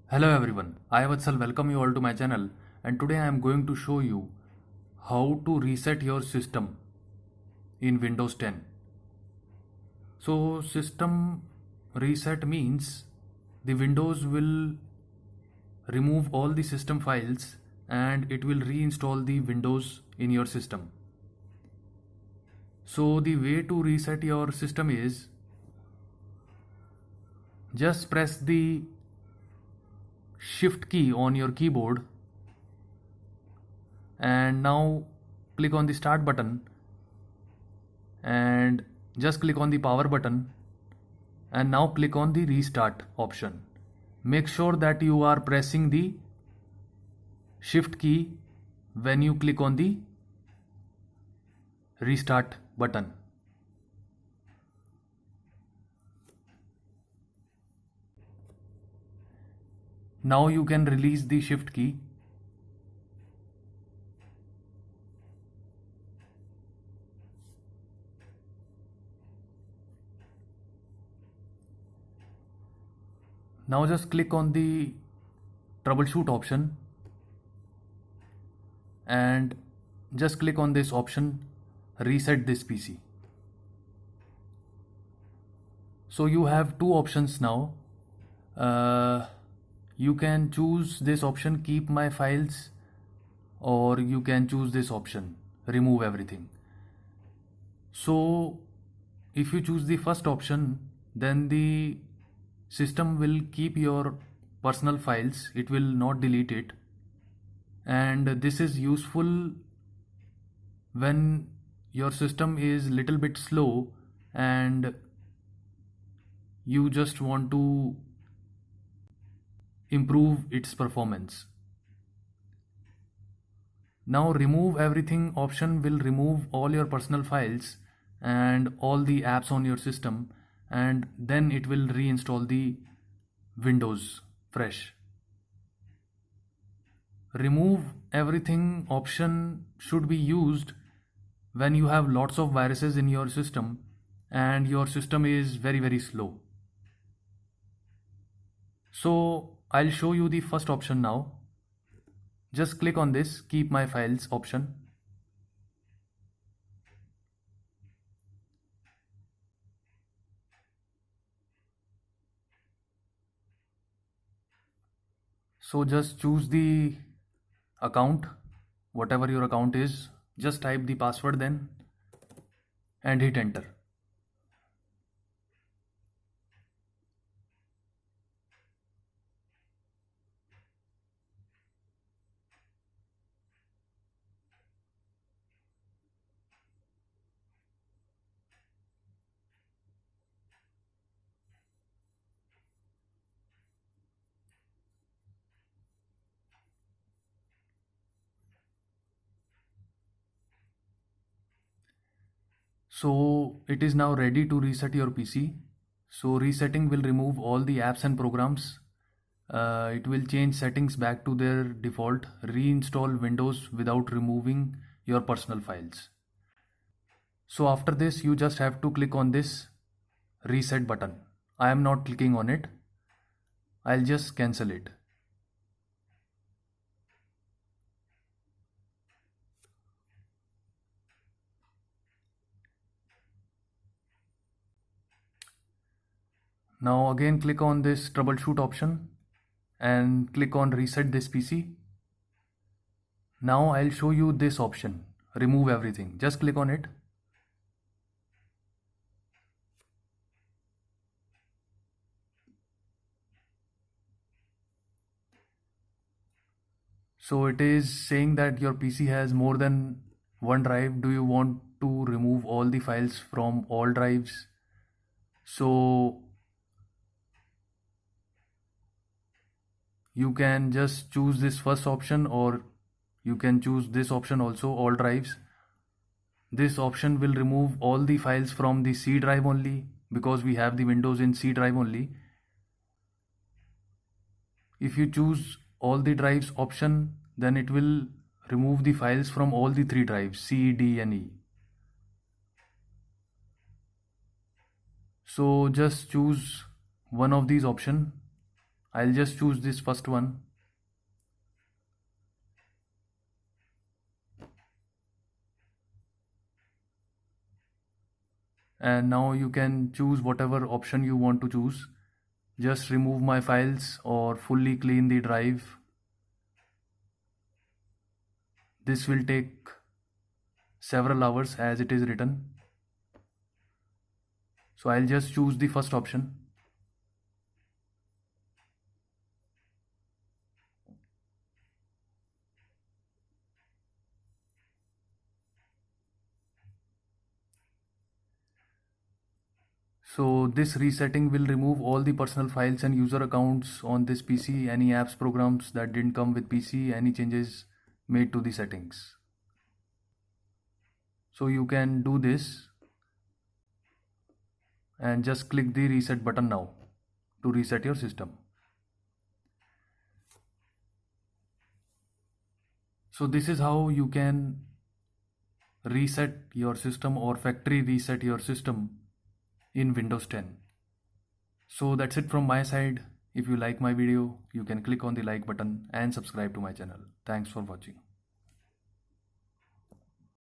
Hello everyone, I Vatsal welcome you all to my channel, and today I am going to show you how to reset your system in Windows 10. So system reset means the Windows will remove all the system files and it will reinstall the Windows in your system. So the way to reset your system is just press the shift key on your keyboard and now click on the start button and just click on the power button and now click on the restart option. Make sure that you are pressing the shift key when you click on the restart button. Now you can release the shift key. Now just click on the troubleshoot option and just click on this option, reset this PC. So you have two options now. You can choose this option, keep my files, or you can choose this option, remove everything. So if you choose the first option, then the system will keep your personal files, it will not delete it, and this is useful when your system is little bit slow and you just want to improve its performance. Now remove everything option will remove all your personal files and all the apps on your system, and then it will reinstall the Windows fresh. Remove everything option should be used when you have lots of viruses in your system and your system is very slow. So I'll show you the first option now. Just click on this keep my files option. So just choose the account, whatever your account is, just type the password then and hit enter. So it is now ready to reset your PC. So resetting will remove all the apps and programs. It will change settings back to their default, reinstall Windows without removing your personal files. So after this you just have to click on this reset button. I am not clicking on it. I'll just cancel it. Now again click on this troubleshoot option and click on reset this PC. Now I'll show you this option, remove everything. Just click on it. So it is saying that your PC has more than one drive. Do you want to remove all the files from all drives? So you can just choose this first option, or you can choose this option also, all drives. This option will remove all the files from the C drive only, because we have the Windows in C drive only. If you choose all the drives option, then it will remove the files from all the three drives, C, D and E. So just choose one of these options. I'll just choose this first one. And now you can choose whatever option you want to choose. Just remove my files or fully clean the drive. This will take several hours as it is written. So I'll just choose the first option. So this resetting will remove all the personal files and user accounts on this PC, any apps, programs that didn't come with PC, any changes made to the settings. So you can do this and just click the reset button now to reset your system. So this is how you can reset your system or factory reset your system in Windows 10. So that's it from my side. If you like my video, you can click on the like button and subscribe to my channel. Thanks for watching.